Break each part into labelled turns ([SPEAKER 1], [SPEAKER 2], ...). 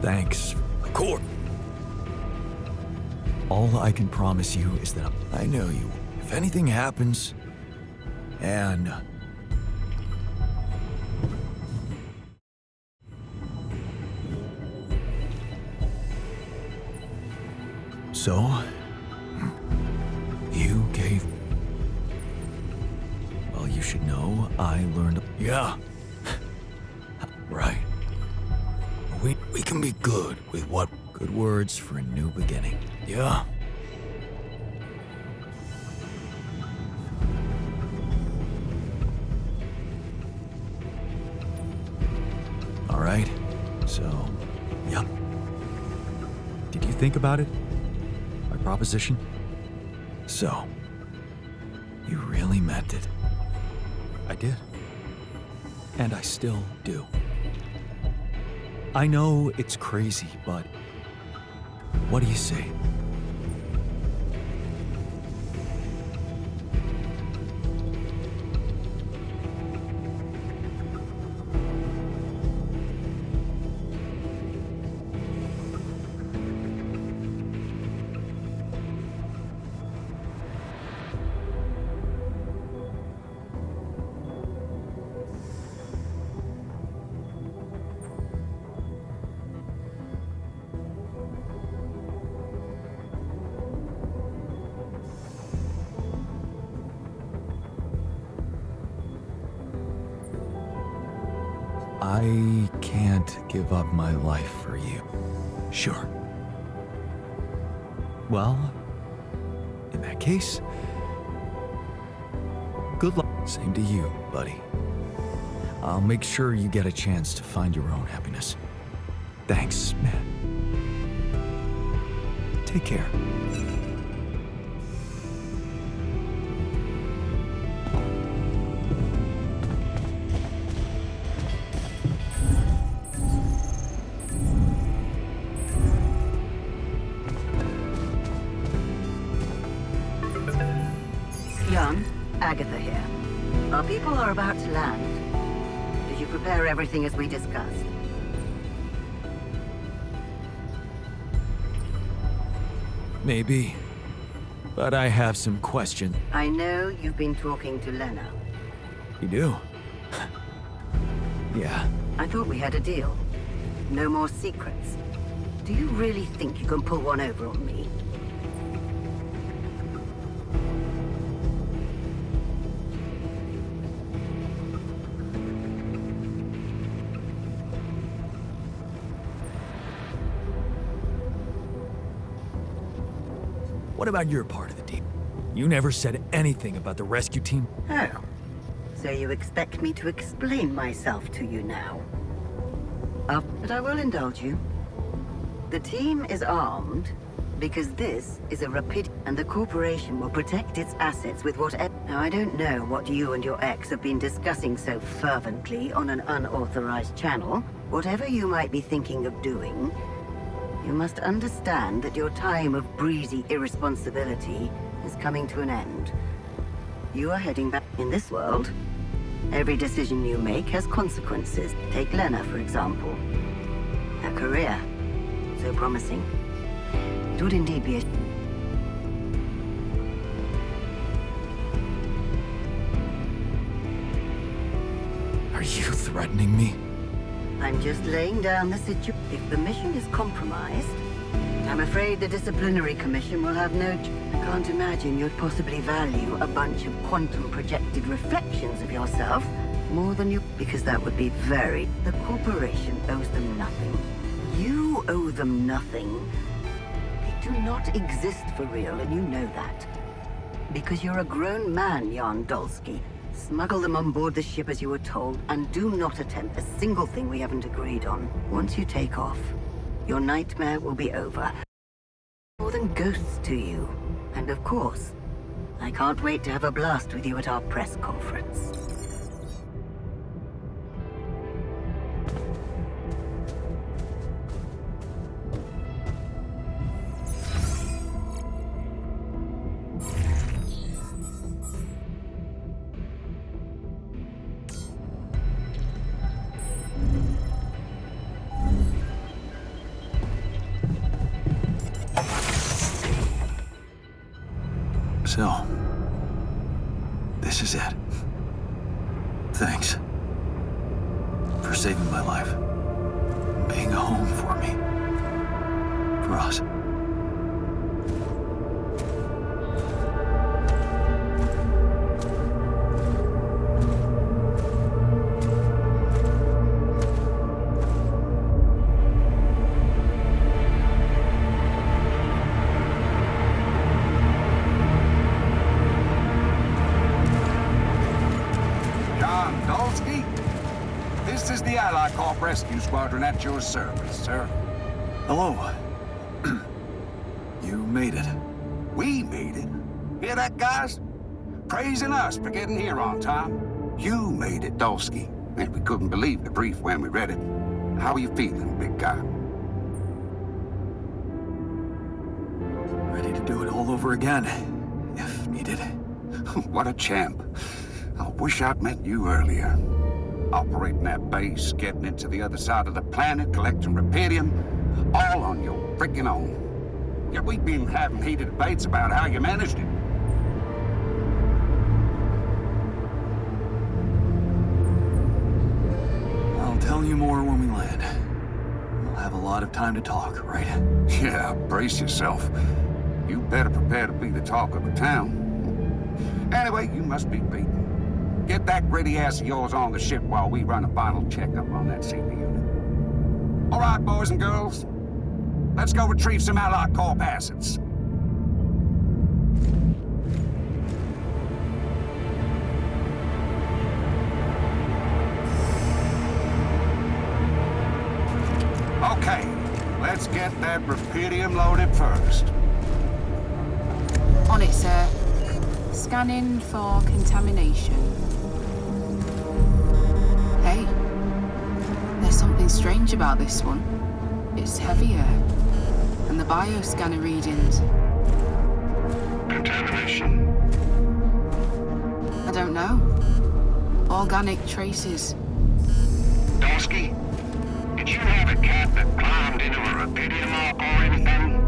[SPEAKER 1] Thanks. Of course. All I can promise you is that I know you. If anything happens, and... So, you gave... Well, you should know I learned... Yeah. Right. We can be good with what... Good words for a new beginning. Yeah. All right. So, yep. Did you think about it? My proposition? So, you really meant it. I did. And I still do. I know it's crazy, but what do you say? I can't give up my life for you. Sure. Well, in that case, good luck. Same to you, buddy. I'll make sure you get a chance to find your own happiness. Thanks, man. Take care.
[SPEAKER 2] Jan, Agatha here. Our people are about to land. Did you prepare everything as we discussed?
[SPEAKER 1] Maybe. But I have some questions.
[SPEAKER 2] I know you've been talking to Lena.
[SPEAKER 1] You do? Yeah.
[SPEAKER 2] I thought we had a deal. No more secrets. Do you really think you can pull one over on me?
[SPEAKER 1] What about your part of the deal? You never said anything about the rescue team.
[SPEAKER 2] Oh. So you expect me to explain myself to you now? But I will indulge you. The team is armed because this is a rapid, and the corporation will protect its assets with whatever. Now, I don't know what you and your ex have been discussing so fervently on an unauthorized channel. Whatever you might be thinking of doing, you must understand that your time of breezy irresponsibility is coming to an end. You are heading back in this world. Every decision you make has consequences. Take Lena, for example. Her career, so promising. It would indeed be a...
[SPEAKER 1] Are you threatening me?
[SPEAKER 2] I'm just laying down the situation. If the mission is compromised, I'm afraid the disciplinary commission will have no... I can't imagine you'd possibly value a bunch of quantum-projected reflections of yourself more than you... Because that would be very... The corporation owes them nothing. You owe them nothing. They do not exist for real, and you know that. Because you're a grown man, Jan Dolsky. Smuggle them on board the ship as you were told, and do not attempt a single thing we haven't agreed on. Once you take off, your nightmare will be over. More than ghosts to you. And of course, I can't wait to have a blast with you at our press conference.
[SPEAKER 1] So, this is it. Thanks for saving my life. Being a home for me. For us.
[SPEAKER 3] This is the Allied Corp Rescue Squadron at your service, sir.
[SPEAKER 1] Hello. You made it.
[SPEAKER 3] We made it. Hear that, guys? Praising us for getting here on time. You made it, Dulski. And we couldn't believe the brief when we read it. How are you feeling, big guy?
[SPEAKER 1] Ready to do it all over again, if needed.
[SPEAKER 3] What a champ. I wish I'd met you earlier. Operating that base, getting it to the other side of the planet, collecting Repedium, all on your freaking own. Yet we've been having heated debates about how you managed it.
[SPEAKER 1] I'll tell you more when we land. We'll have a lot of time to talk, right?
[SPEAKER 3] Yeah, brace yourself. You better prepare to be the talk of the town. Anyway, you must be beaten. Get that gritty ass of yours on the ship while we run a final checkup on that CP unit. All right, boys and girls. Let's go retrieve some Allied Corp assets. Okay, let's get that Repedium loaded first.
[SPEAKER 4] On it, sir. Scanning for contamination. Hey, there's something strange about this one. It's heavier. And the bioscanner readings.
[SPEAKER 3] Contamination?
[SPEAKER 4] I don't know. Organic traces.
[SPEAKER 3] Dulski, did you have a cat that climbed into a Repedium arc or anything?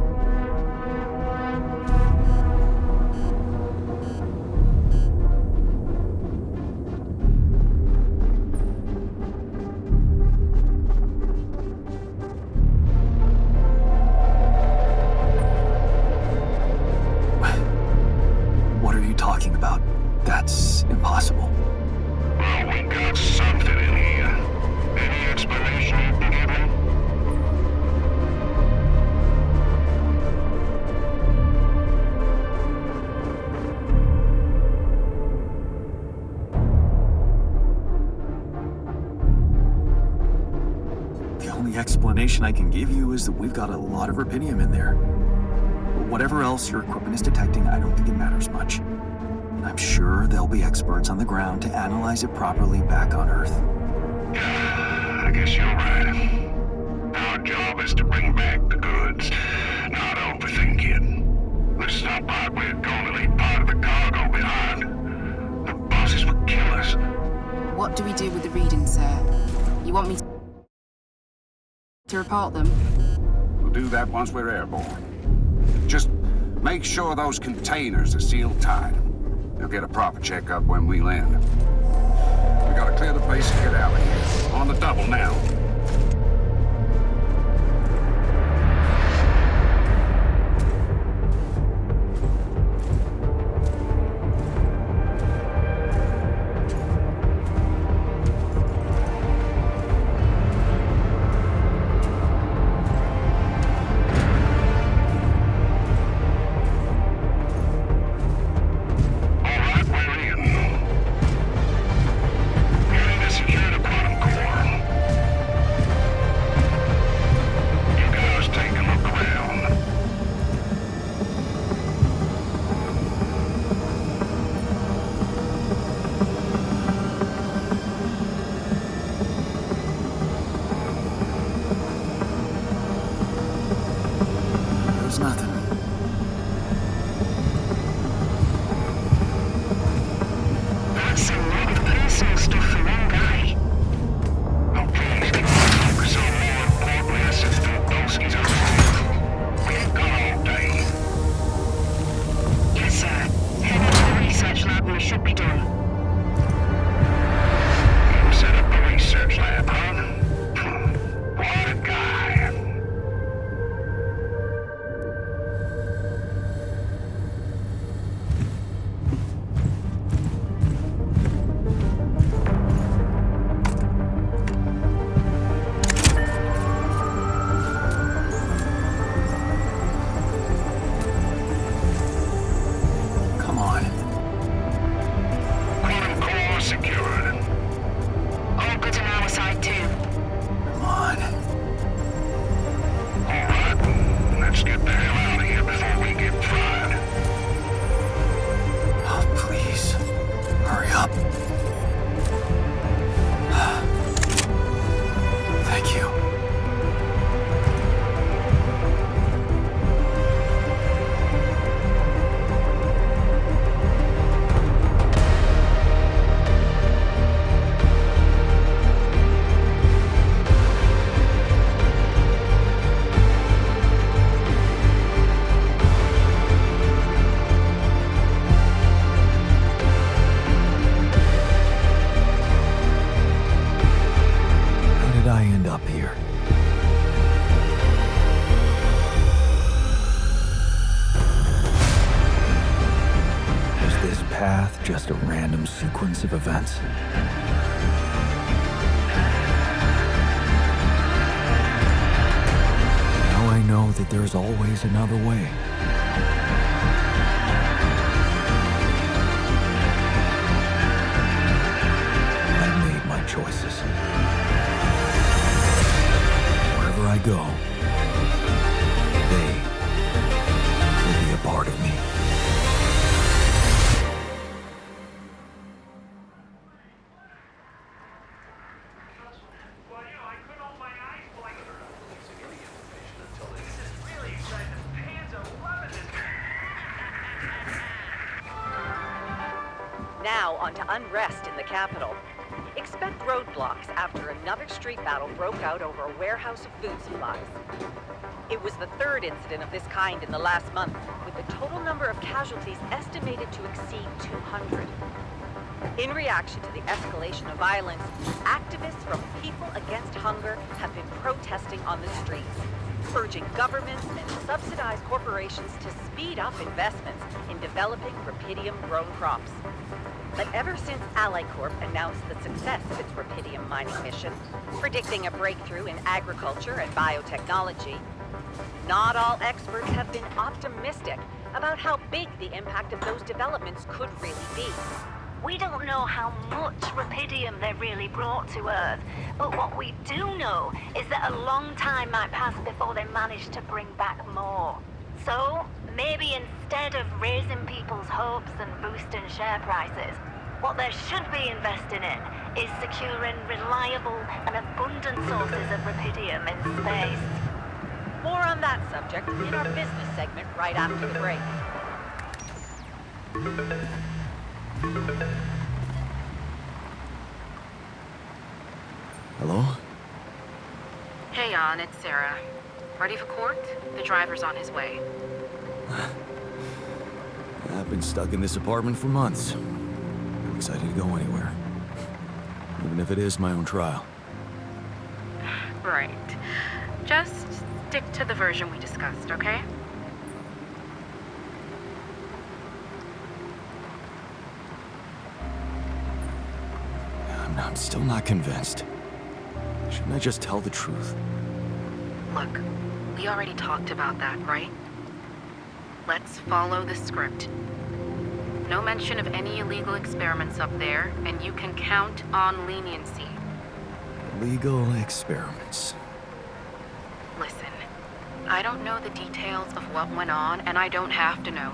[SPEAKER 1] About. That's impossible.
[SPEAKER 3] Well, we got something in here. Any explanation you can give me?
[SPEAKER 1] The only explanation I can give you is that we've got a lot of Repedium in there. Whatever else your equipment is detecting, I don't think it matters much. I'm sure there'll be experts on the ground to analyze it properly back on Earth.
[SPEAKER 3] Yeah, I guess you're right. Our job is to bring back the goods, not overthink it. This is not like we're going to leave part of the cargo behind. The bosses would kill us.
[SPEAKER 4] What do we do with the readings, sir? You want me to report them?
[SPEAKER 3] We'll do that once we're airborne. Just make sure those containers are sealed tight. You'll get a proper checkup when we land. We gotta clear the base and get out of here. On the double now.
[SPEAKER 1] sequence of events. Now I know that there's always another way. I've made my choices. Wherever I go, they will be a part of me.
[SPEAKER 5] Now on to unrest in the capital. Expect roadblocks after another street battle broke out over a warehouse of food supplies. It was the third incident of this kind in the last month, with the total number of casualties estimated to exceed 200. In reaction to the escalation of violence, activists from People Against Hunger have been protesting on the streets, urging governments and subsidized corporations to speed up investments in developing rubidium-grown crops. But ever since AllyCorp announced the success of its rubidium mining mission, predicting a breakthrough in agriculture and biotechnology, not all experts have been optimistic about how big the impact of those developments could really be.
[SPEAKER 6] We don't know how much rubidium they really brought to Earth, but what we do know is that a long time might pass before they manage to bring back more. So, maybe instead of raising people's hopes and boosting share prices, what they should be investing in is securing reliable and abundant sources of rubidium in space.
[SPEAKER 5] More on that subject in our business segment right after the break.
[SPEAKER 1] Hello?
[SPEAKER 4] Hey, Jan, it's Sarah. Ready for court? The driver's on his way.
[SPEAKER 1] I've been stuck in this apartment for months. I'm excited to go anywhere. Even if it is my own trial.
[SPEAKER 4] Right. Just stick to the version we discussed, okay?
[SPEAKER 1] I'm still not convinced. Shouldn't I just tell the truth?
[SPEAKER 4] Look, we already talked about that, right? Let's follow the script. No mention of any illegal experiments up there, and you can count on leniency.
[SPEAKER 1] Legal experiments.
[SPEAKER 4] Listen, I don't know the details of what went on, and I don't have to know.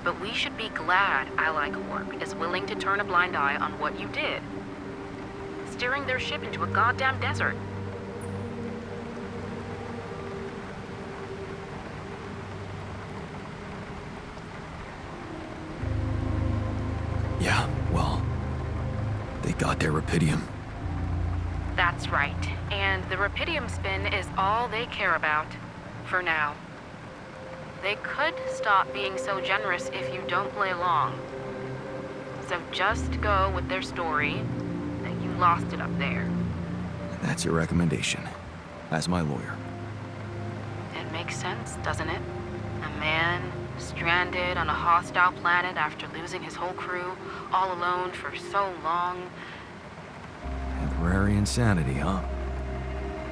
[SPEAKER 4] But we should be glad AllyCorp is willing to turn a blind eye on what you did. Steering their ship into a goddamn desert.
[SPEAKER 1] Yeah, well, they got their rubidium.
[SPEAKER 4] That's right. And the rubidium spin is all they care about. For now. They could stop being so generous if you don't play along. So just go with their story that you lost it up there.
[SPEAKER 1] That's your recommendation, as my lawyer.
[SPEAKER 4] It makes sense, doesn't it? A man stranded on a hostile planet after losing his whole crew, all alone for so long.
[SPEAKER 1] Temporary insanity, huh?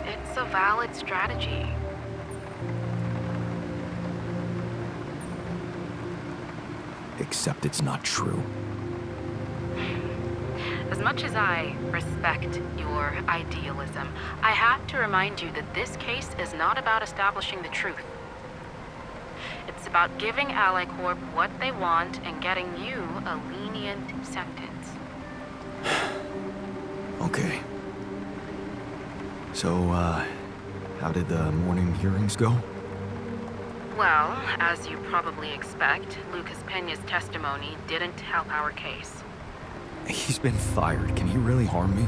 [SPEAKER 4] It's a valid strategy.
[SPEAKER 1] Except it's not true.
[SPEAKER 4] As much as I respect your idealism, I have to remind you that this case is not about establishing the truth. It's about giving AllyCorp what they want and getting you a lenient sentence.
[SPEAKER 1] Okay. So, how did the morning hearings go?
[SPEAKER 4] Well, as you probably expect, Lucas Peña's testimony didn't help our case.
[SPEAKER 1] He's been fired. Can he really harm me?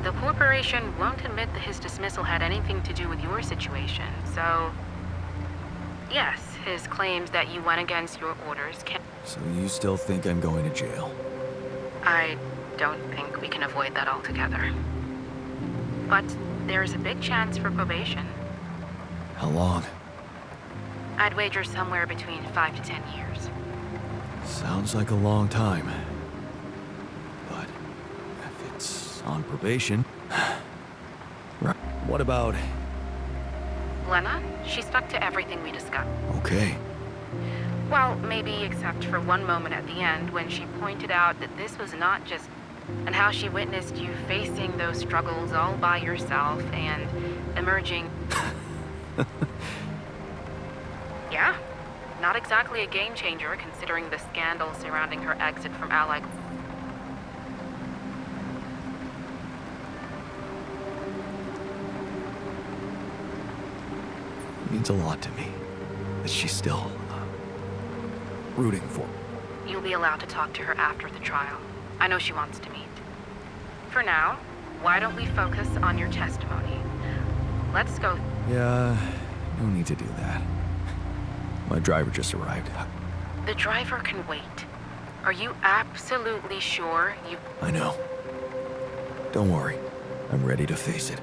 [SPEAKER 4] The corporation won't admit that his dismissal had anything to do with your situation, so... Yes, his claims that you went against your orders can...
[SPEAKER 1] So you still think I'm going to jail?
[SPEAKER 4] I don't think we can avoid that altogether. But there's a big chance for probation.
[SPEAKER 1] How long?
[SPEAKER 4] I'd wager somewhere between 5 to 10 years.
[SPEAKER 1] Sounds like a long time. On probation. Right. What about...
[SPEAKER 4] Lena, she stuck to everything we discussed.
[SPEAKER 1] Okay.
[SPEAKER 4] Well, maybe except for one moment at the end when she pointed out that this was not just... and how she witnessed you facing those struggles all by yourself and emerging... Yeah, not exactly a game changer considering the scandal surrounding her exit from Allied.
[SPEAKER 1] It means a lot to me that she's still rooting for.
[SPEAKER 4] You'll be allowed to talk to her after the trial. I know she wants to meet. For now, why don't we focus on your testimony? Let's go.
[SPEAKER 1] Yeah, no need to do that. My driver just arrived.
[SPEAKER 4] The driver can wait. Are you absolutely sure you...
[SPEAKER 1] I know. Don't worry. I'm ready to face it.